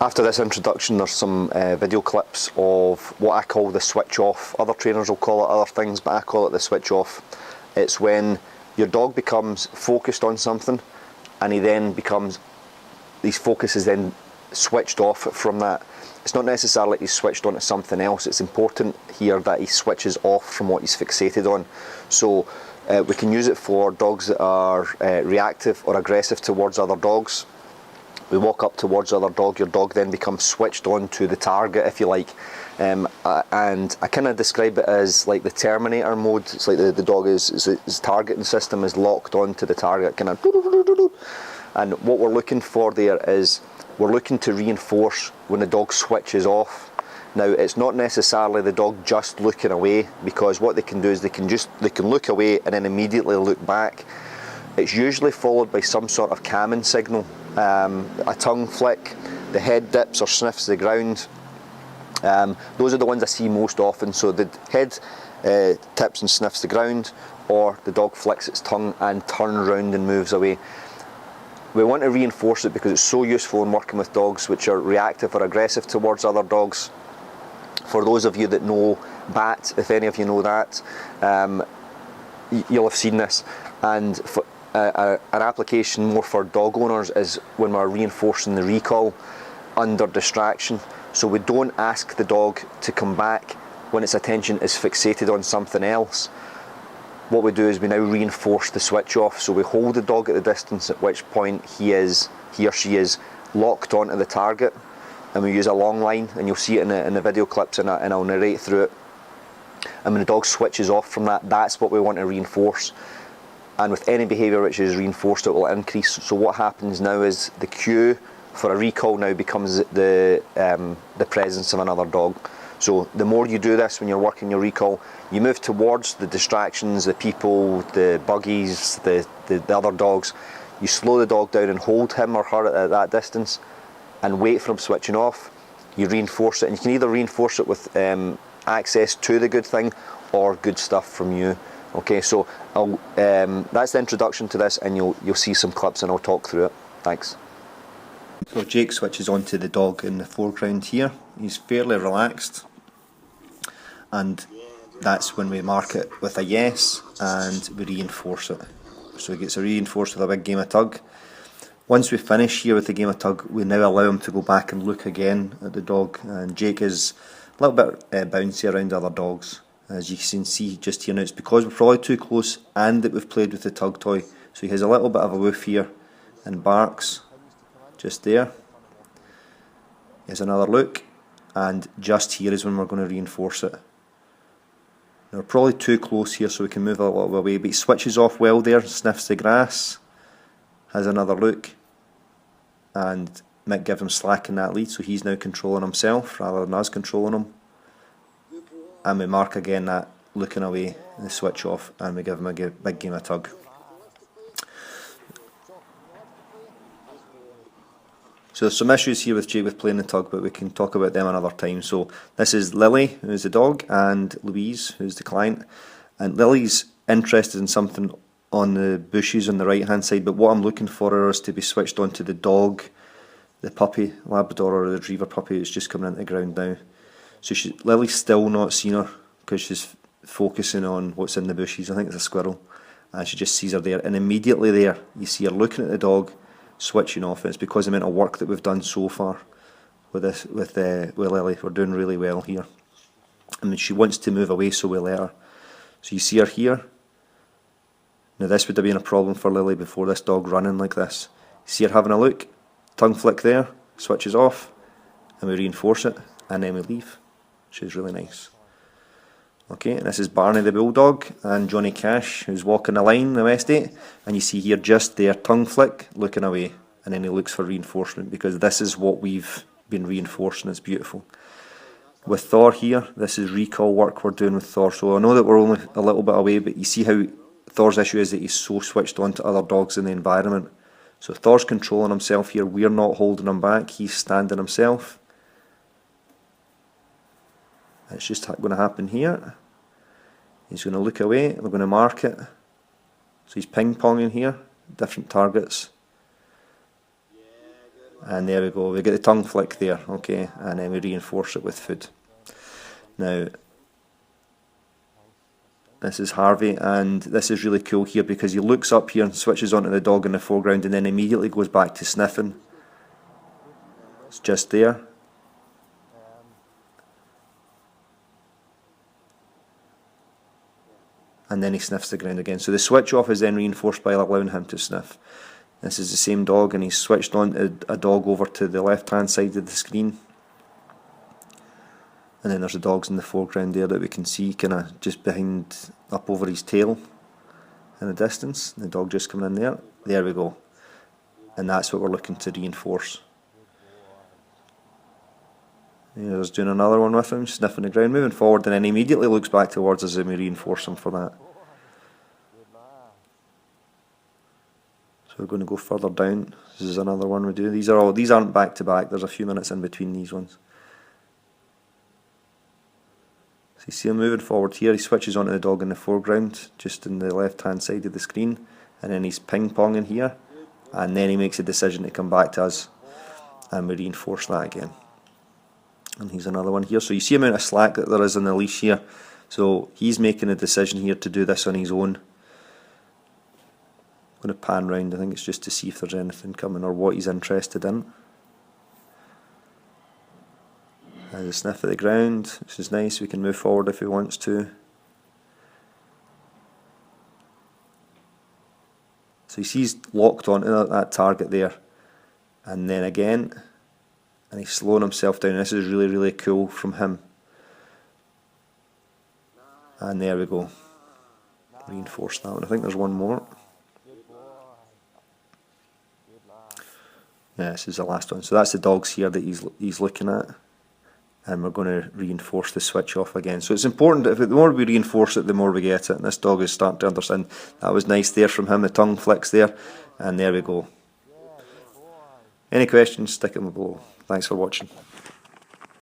After this introduction, there's some video clips of what I call the switch off. Other trainers will call it other things, but I call it the switch off. It's when your dog becomes focused on something and his focus is then switched off from that. It's not necessarily he's switched on to something else. It's important here that he switches off from what he's fixated on. So we can use it for dogs that are reactive or aggressive towards other dogs. We walk up towards the other dog, your dog then becomes switched on to the target, if you like. And I kind of describe it as like the Terminator mode. It's like the dog his targeting system is locked on to the target, kind of. And what we're looking for there is, we're looking to reinforce when the dog switches off. Now, it's not necessarily the dog just looking away, because what they can do is they can look away and then immediately look back. It's usually followed by some sort of calming signal. A tongue flick, the head dips or sniffs the ground. Those are the ones I see most often. So the head tips and sniffs the ground, or the dog flicks its tongue and turns around and moves away. We want to reinforce it because it's so useful in working with dogs which are reactive or aggressive towards other dogs. For those of you that know BAT, if any of you know that, you'll have seen this. And for, an application more for dog owners is when we're reinforcing the recall under distraction. So we don't ask the dog to come back when its attention is fixated on something else. What we do is we now reinforce the switch off. So we hold the dog at the distance, at which point he or she is locked onto the target, and we use a long line, and you'll see it in the video clips, and I'll narrate through it. And when the dog switches off from that, that's what we want to reinforce. And with any behaviour which is reinforced, it will increase. So what happens now is the cue for a recall now becomes the presence of another dog. So the more you do this when you're working your recall, you move towards the distractions, the people, the buggies, the other dogs. You slow the dog down and hold him or her at that distance and wait for him switching off. You reinforce it, and you can either reinforce it with access to the good thing or good stuff from you. Okay, so that's the introduction to this, and you'll see some clips and I'll talk through it. Thanks. So Jake switches onto the dog in the foreground here. He's fairly relaxed, and that's when we mark it with a yes and we reinforce it. So he gets a reinforced with a big game of tug. Once we finish here with the game of tug, we now allow him to go back and look again at the dog, and Jake is a little bit bouncy around other dogs. As you can see just here now, it's because we're probably too close and that we've played with the tug toy. So he has a little bit of a woof here and barks just there. Here's another look, and just here is when we're going to reinforce it. Now we're probably too close here, so we can move a little away, but he switches off well there, sniffs the grass, has another look, and might give him slack in that lead, so he's now controlling himself rather than us controlling him. And we mark again that looking away, the switch off, and we give him a big game of tug. So there's some issues here with Jake with playing the tug, but we can talk about them another time. So this is Lily, who's the dog, and Louise, who's the client. And Lily's interested in something on the bushes on the right hand side, but what I'm looking for her is to be switched onto the dog, the puppy, Labrador or the Retriever puppy, who's just coming into the ground now. So Lily's still not seen her because she's focusing on what's in the bushes. I think it's a squirrel, and she just sees her there, and immediately there you see her looking at the dog, switching off. And it's because of the amount of work that we've done so far with this with Lily. We're doing really well here. I mean, she wants to move away, so we let her. So you see her here. Now this would have been a problem for Lily before, this dog running like this. You see her having a look, tongue flick there, switches off, and we reinforce it, and then we leave, which is really nice. Okay, and this is Barney the Bulldog and Johnny Cash, who's walking the line, the Westgate, and you see here just there, tongue flick, looking away, and then he looks for reinforcement, because this is what we've been reinforcing. It's beautiful. With Thor here, this is recall work we're doing with Thor, so I know that we're only a little bit away, but you see how Thor's issue is that he's so switched on to other dogs in the environment. So Thor's controlling himself here, we're not holding him back, he's standing himself. It's just going to happen here. He's going to look away, we're going to mark it. So he's ping-ponging here, different targets. And there we go, we get the tongue flick there, okay, and then we reinforce it with food. Now, this is Harvey, and this is really cool here because he looks up here and switches onto the dog in the foreground and then immediately goes back to sniffing. It's just there. And then he sniffs the ground again. So the switch off is then reinforced by allowing him to sniff. This is the same dog, and he's switched on to a dog over to the left hand side of the screen. And then there's the dogs in the foreground there that we can see kind of just behind, up over his tail in the distance. The dog just coming in there. There we go. And that's what we're looking to reinforce. Here's doing another one with him, sniffing the ground, moving forward, and then he immediately looks back towards us and we reinforce him for that. So we're going to go further down. This is another one we do. These aren't back to back, there's a few minutes in between these ones. So you see him moving forward here, he switches onto the dog in the foreground, just in the left hand side of the screen, and then he's ping-ponging here, and then he makes a decision to come back to us, and we reinforce that again. And here's another one here, so you see the amount of slack that there is in the leash here, so he's making a decision here to do this on his own. I'm going to pan round, I think it's just to see if there's anything coming or what he's interested in. Has a sniff at the ground, which is nice, we can move forward if he wants to. So you see he's locked onto that target there, and then again, and he's slowing himself down. This is really, really cool from him. And there we go. Reinforce that one. I think there's one more. Yeah, this is the last one. So that's the dogs here that he's looking at. And we're going to reinforce the switch off again. So it's important that the more we reinforce it, the more we get it. And this dog is starting to understand. That was nice there from him, the tongue flicks there. And there we go. Any questions, stick them below. Thanks for watching.